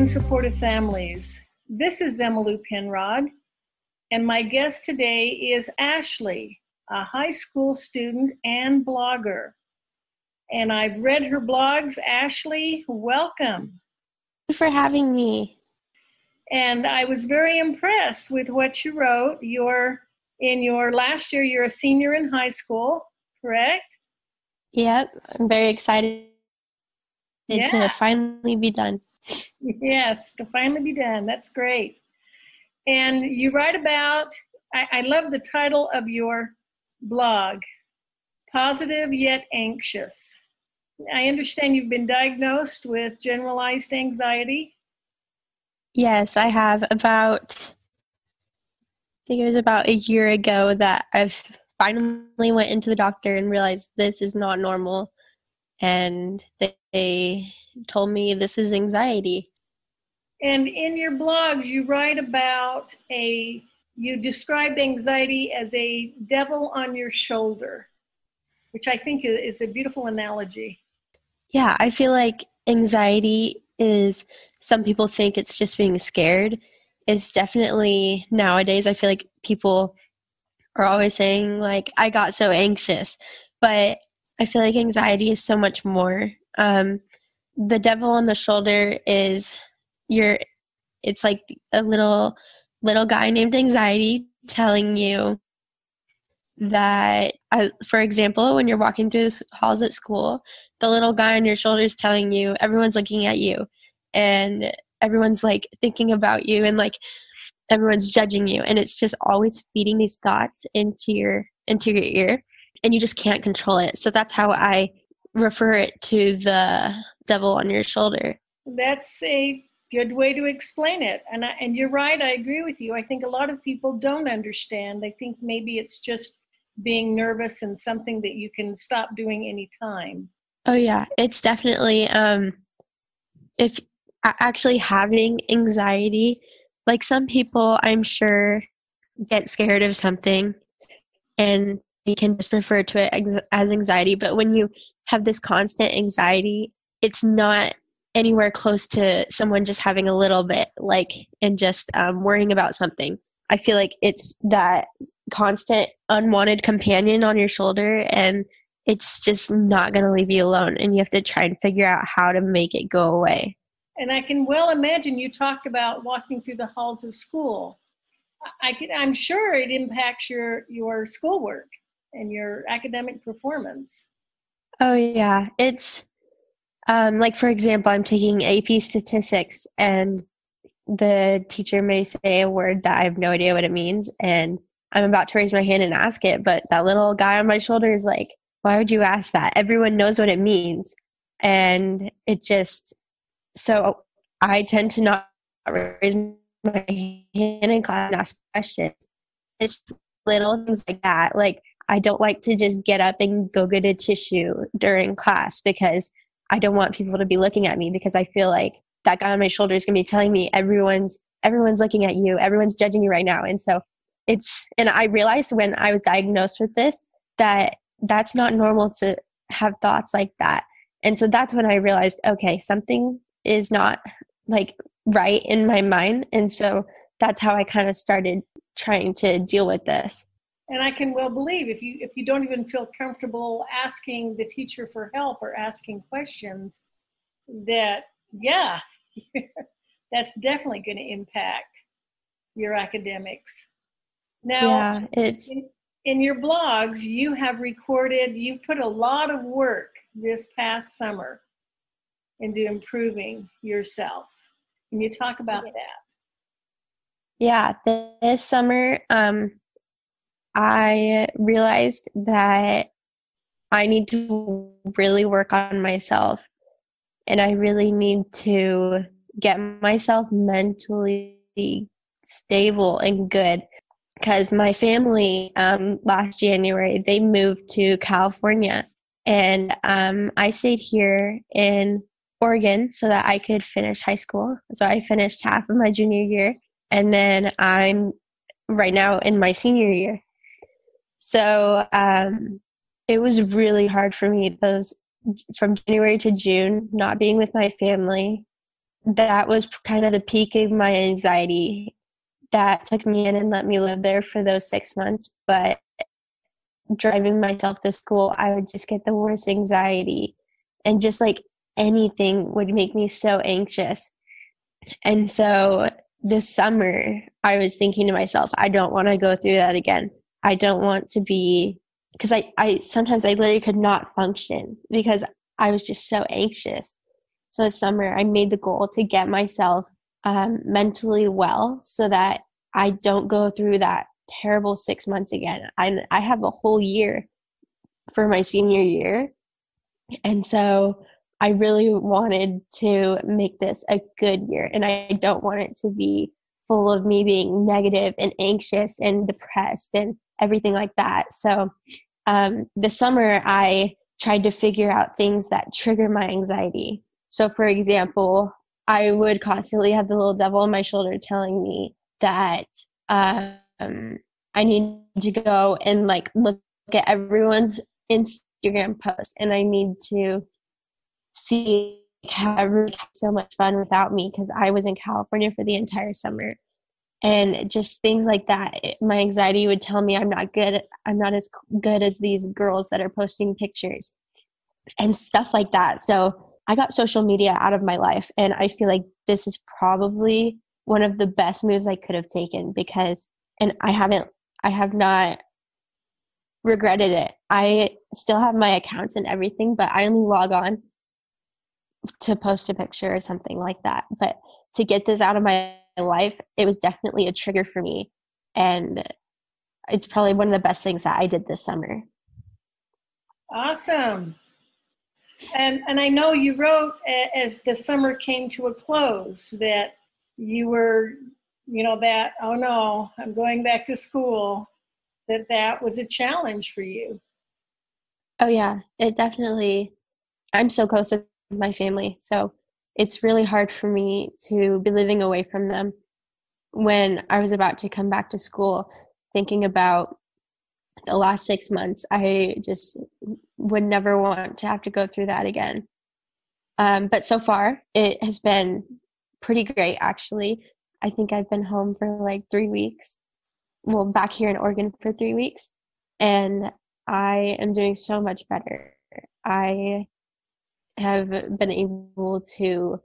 in supportive families. This is Emmylou Penrod, and my guest today is Ashley, a high school student and blogger. And I've read her blogs. Ashley, welcome. Thank you for having me. And I was very impressed with what you wrote. In your last year, you're a senior in high school, correct? Yep, I'm very excited to finally be done. Yes, to finally be done. That's great. And you write about, I love the title of your blog, Positive Yet Anxious. I understand you've been diagnosed with generalized anxiety. Yes, I have. I think it was about a year ago that I've finally went into the doctor and realized this is not normal. And they told me this is anxiety. And in your blogs, you write about you described anxiety as a devil on your shoulder, which I think is a beautiful analogy. Yeah, I feel like anxiety is, some people think it's just being scared. It's definitely, nowadays, I feel like people are always saying, like, I got so anxious. But I feel like anxiety is so much more. The devil on the shoulder is it's like a little guy named anxiety telling you that, for example, when you're walking through the halls at school, the little guy on your shoulder is telling you everyone's looking at you and everyone's like thinking about you and like everyone's judging you, and it's just always feeding these thoughts into your ear, and you just can't control it. So that's how I refer it to the devil on your shoulder. That's a good way to explain it. And you're right, I agree with you. I think a lot of people don't understand. They think maybe it's just being nervous and something that you can stop doing anytime. Oh yeah, it's definitely, if actually having anxiety, like some people I'm sure get scared of something and they can just refer to it as anxiety, but when you have this constant anxiety, it's not anywhere close to someone just having a little bit, like, and just worrying about something. I feel like it's that constant unwanted companion on your shoulder, and it's just not going to leave you alone, and you have to try and figure out how to make it go away. And I can well imagine you talked about walking through the halls of school. I'm sure it impacts your schoolwork and your academic performance. Oh yeah, it's like, for example, I'm taking AP statistics and the teacher may say a word that I have no idea what it means, and I'm about to raise my hand and ask it, but that little guy on my shoulder is like, why would you ask that? Everyone knows what it means. And it just, so I tend to not raise my hand in class and ask questions. It's little things like that. Like, I don't like to just get up and go get a tissue during class because I don't want people to be looking at me, because I feel like that guy on my shoulder is going to be telling me everyone's looking at you, everyone's judging you right now. And so and I realized when I was diagnosed with this that that's not normal to have thoughts like that. And so that's when I realized, okay, something is not like right in my mind. And so that's how I kind of started trying to deal with this. And I can well believe if you don't even feel comfortable asking the teacher for help or asking questions, that, yeah, that's definitely going to impact your academics. Now, yeah, in your blogs, you've put a lot of work this past summer into improving yourself. Can you talk about that? Yeah, this summer, I realized that I need to really work on myself, and I really need to get myself mentally stable and good, because my family last January, they moved to California, and I stayed here in Oregon so that I could finish high school. So I finished half of my junior year, and then I'm right now in my senior year. So it was really hard for me, those from January to June, not being with my family, that was kind of the peak of my anxiety that took me in and let me live there for those 6 months. But driving myself to school, I would just get the worst anxiety, and just like anything would make me so anxious. And so this summer, I was thinking to myself, I don't want to go through that again. I don't want to be, because I sometimes I literally could not function because I was just so anxious. So this summer, I made the goal to get myself mentally well so that I don't go through that terrible 6 months again. I have a whole year for my senior year. And so I really wanted to make this a good year. And I don't want it to be full of me being negative and anxious and depressed and everything like that. So this summer, I tried to figure out things that trigger my anxiety. So for example, I would constantly have the little devil on my shoulder telling me that I need to go and like look at everyone's Instagram posts, and I need to see how everyone had so much fun without me because I was in California for the entire summer. And just things like that. My anxiety would tell me I'm not good. I'm not as good as these girls that are posting pictures and stuff like that. So I got social media out of my life, and I feel like this is probably one of the best moves I could have taken because, and I have not regretted it. I still have my accounts and everything, but I only log on to post a picture or something like that. But to get this out of my life, it was definitely a trigger for me. And it's probably one of the best things that I did this summer. Awesome. And I know you wrote as the summer came to a close that you were, that, oh no, I'm going back to school, that was a challenge for you. Oh yeah, it definitely, I'm so close with my family. So it's really hard for me to be living away from them when I was about to come back to school. Thinking about the last 6 months, I just would never want to have to go through that again. But so far, it has been pretty great, actually. I think I've been home for like 3 weeks. Well, back here in Oregon for 3 weeks. And I am doing so much better. I have been able to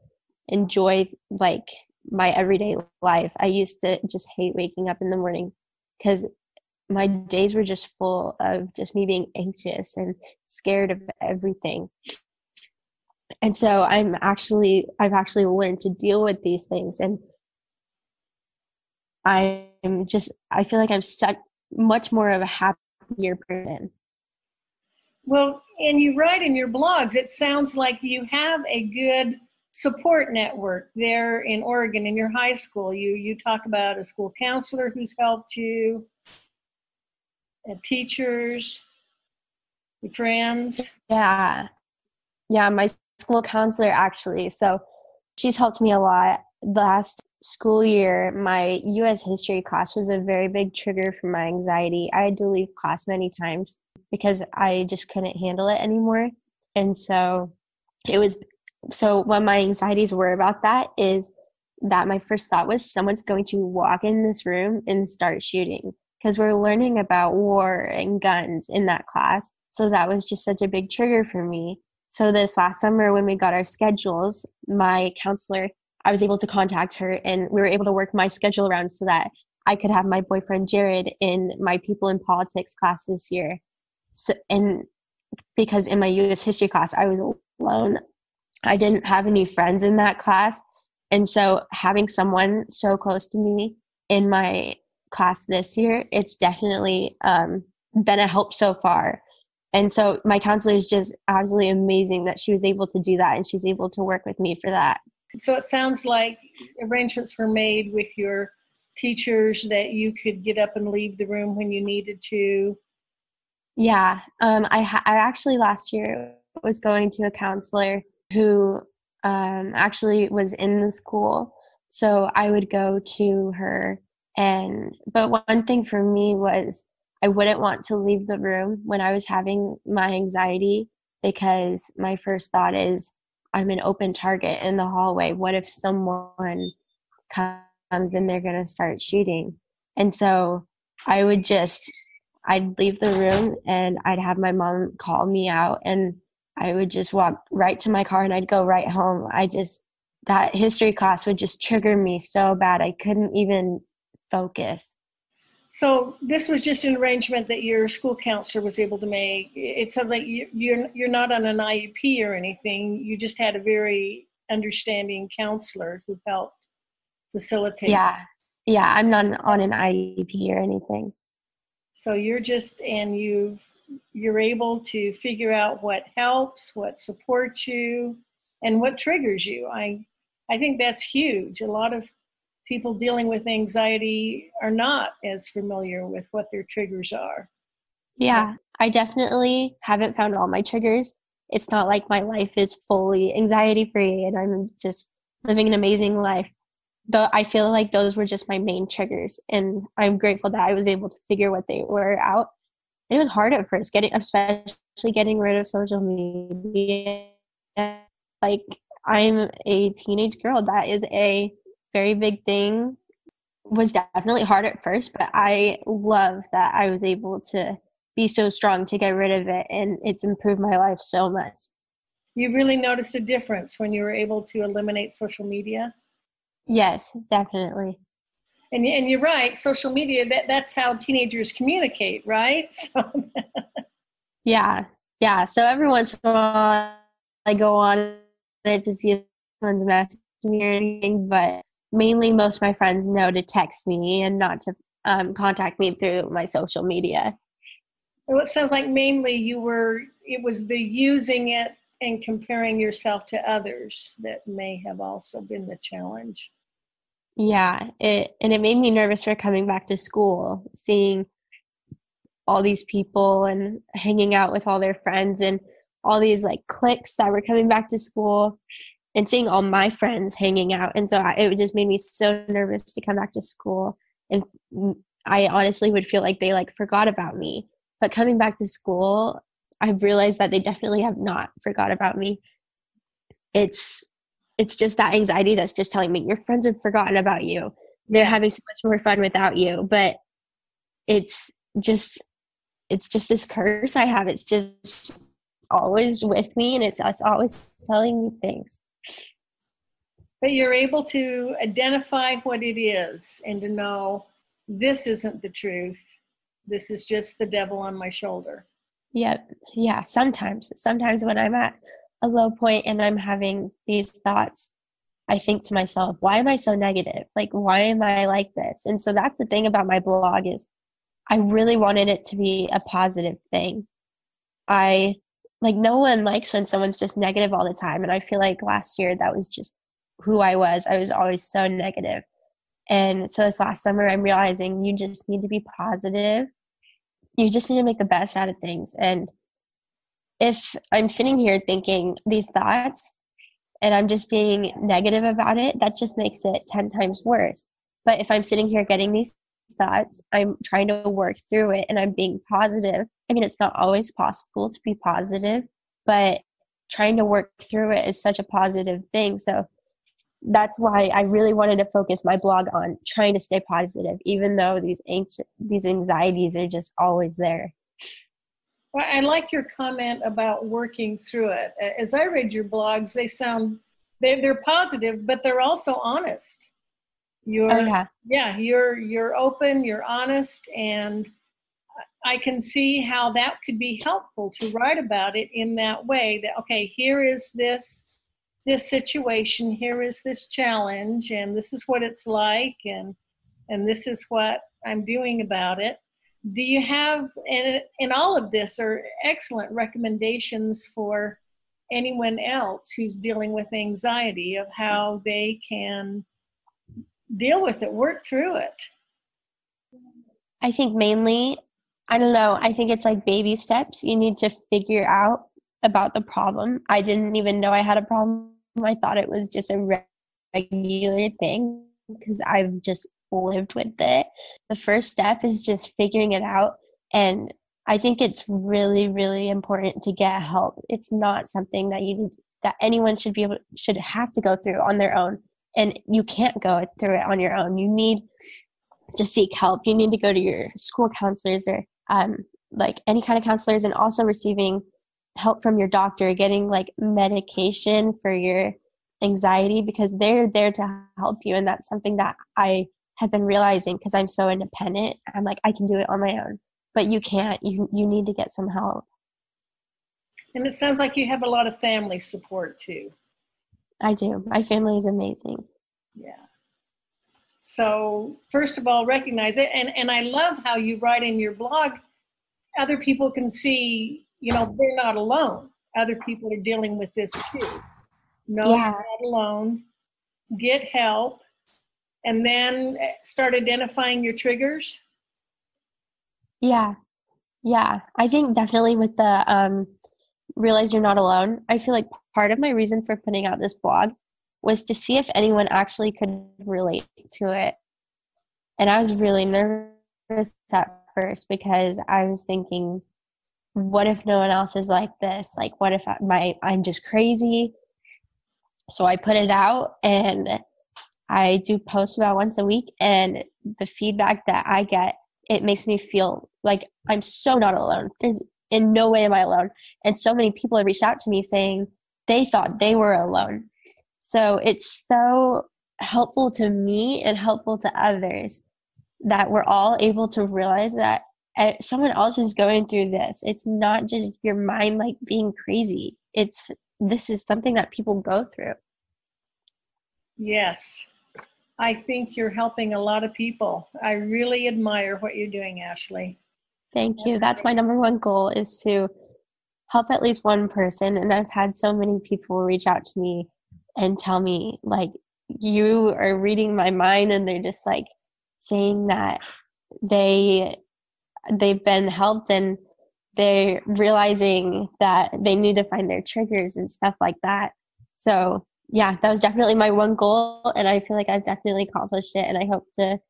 enjoy like my everyday life. I used to just hate waking up in the morning because my days were just full of just me being anxious and scared of everything. And so I've actually learned to deal with these things, and I feel like I'm such much more of a happier person. Well, and you write in your blogs, it sounds like you have a good support network there in Oregon in your high school. You talk about a school counselor who's helped you, and teachers, your friends. Yeah, my school counselor actually. So she's helped me a lot. Last school year, my U.S. history class was a very big trigger for my anxiety. I had to leave class many times because I just couldn't handle it anymore. And so what my anxieties were about that is that my first thought was someone's going to walk in this room and start shooting because we're learning about war and guns in that class. So that was just such a big trigger for me. So this last summer when we got our schedules, my counselor, I was able to contact her and we were able to work my schedule around so that I could have my boyfriend Jared in my People in Politics class this year. So, and because in my U.S. history class, I was alone. I didn't have any friends in that class. And so having someone so close to me in my class this year, it's definitely been a help so far. And so my counselor is just absolutely amazing that she was able to do that and she's able to work with me for that. So it sounds like arrangements were made with your teachers that you could get up and leave the room when you needed to. Yeah. I actually last year was going to a counselor who actually was in the school. So I would go to her but one thing for me was I wouldn't want to leave the room when I was having my anxiety because my first thought is I'm an open target in the hallway. What if someone comes and they're going to start shooting? And so I'd leave the room and I'd have my mom call me out, and I would just walk right to my car and I'd go right home. That history class would just trigger me so bad. I couldn't even focus. So this was just an arrangement that your school counselor was able to make. It sounds like you're not on an IEP or anything. You just had a very understanding counselor who helped facilitate. Yeah. Yeah, I'm not on an IEP or anything. So you're able to figure out what helps, what supports you, and what triggers you. I think that's huge. A lot of people dealing with anxiety are not as familiar with what their triggers are. Yeah, I definitely haven't found all my triggers. It's not like my life is fully anxiety free and I'm just living an amazing life. Though I feel like those were just my main triggers, and I'm grateful that I was able to figure what they were out. It was hard at first, especially getting rid of social media. Like, I'm a teenage girl. That is a very big thing. Was definitely hard at first, but I love that I was able to be so strong to get rid of it, and it's improved my life so much. You really noticed a difference when you were able to eliminate social media? Yes, definitely. And you're right, social media, that's how teenagers communicate, right? So Yeah. So every once in a while, I go on it to see if someone's messaging me or anything, but mainly most of my friends know to text me and not to contact me through my social media. well, it sounds like mainly it was the using it and comparing yourself to others that may have also been the challenge. Yeah, it made me nervous for coming back to school, seeing all these people and hanging out with all their friends and all these like cliques that were coming back to school, and seeing all my friends hanging out. And so it just made me so nervous to come back to school. And I honestly would feel like they like forgot about me. But coming back to school, I've realized that they definitely have not forgot about me. It's just that anxiety that's just telling me your friends have forgotten about you. They're having so much more fun without you. But it's just this curse I have. It's just always with me, and it's always telling me things. But you're able to identify what it is and to know this isn't the truth. This is just the devil on my shoulder. Yep. Yeah. Sometimes when I'm at a low point and I'm having these thoughts, I think to myself, why am I so negative? Like, why am I like this? And so that's the thing about my blog is I really wanted it to be a positive thing. No one likes when someone's just negative all the time. And I feel like last year that was just who I was. I was always so negative. And so this last summer, I'm realizing you just need to be positive. You just need to make the best out of things. And if I'm sitting here thinking these thoughts and I'm just being negative about it, that just makes it 10 times worse. But if I'm sitting here getting these thoughts, I'm trying to work through it and I'm being positive. I mean, it's not always possible to be positive, but trying to work through it is such a positive thing. So that's why I really wanted to focus my blog on trying to stay positive, even though these anxieties are just always there. Well, I like your comment about working through it. As I read your blogs, they're positive, but they're also honest. You're open, you're honest, and I can see how that could be helpful to write about it in that way. That okay, here is this situation, here is this challenge, and this is what it's like, and this is what I'm doing about it. Do you have, in all of this, are excellent recommendations for anyone else who's dealing with anxiety of how they can deal with it, work through it? I think mainly, I don't know, I think it's like baby steps. You need to figure out about the problem. I didn't even know I had a problem. I thought it was just a regular thing because I've just lived with it. The first step is just figuring it out. And I think it's really, really important to get help. It's not something that that anyone should have to go through on their own. And you can't go through it on your own. You need to seek help. You need to go to your school counselors or like any kind of counselors, and also receiving help from your doctor, getting like medication for your anxiety, because they're there to help you. And that's something that I have been realizing, because I'm so independent. I'm like, I can do it on my own, but you can't. You need to get some help. And it sounds like you have a lot of family support too. I do. My family is amazing. Yeah. So first of all, recognize it. And I love how you write in your blog, other people can see, they're not alone. Other people are dealing with this too. No, You're not alone. Get help. And then start identifying your triggers. Yeah. I think definitely with the realize you're not alone. I feel like part of my reason for putting out this blog was to see if anyone actually could relate to it. And I was really nervous at first, because I was thinking, what if no one else is like this? Like, what if I'm just crazy? So I put it out, and I do post about once a week, and the feedback that I get, it makes me feel like I'm so not alone. There's in no way am I alone. And so many people have reached out to me saying they thought they were alone. So it's so helpful to me and helpful to others that we're all able to realize that someone else is going through this. It's not just your mind like being crazy. This is something that people go through. Yes. I think you're helping a lot of people. I really admire what you're doing, Ashley. Thank you. That's my number one goal, is to help at least one person. And I've had so many people reach out to me and tell me, like, you are reading my mind, and they're just like saying that they've been helped, and they're realizing that they need to find their triggers and stuff like that. So yeah, that was definitely my one goal, and I feel like I've definitely accomplished it, and I hope to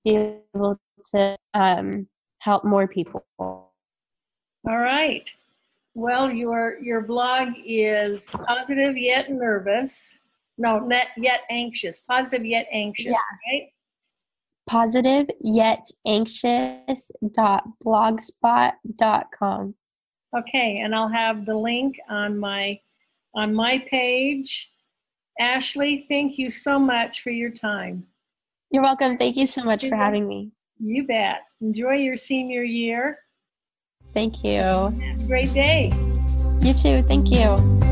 be able to help more people. All right. Well, your blog is Positive Yet Nervous. No, not yet anxious. Positive Yet Anxious, right? Positive Yet Anxious.blogspot.com. Okay, and I'll have the link on my page. Ashley, thank you so much for your time. You're welcome. Thank you so much for having me. You bet. Enjoy your senior year. Thank you. Have a great day. You too. Thank you.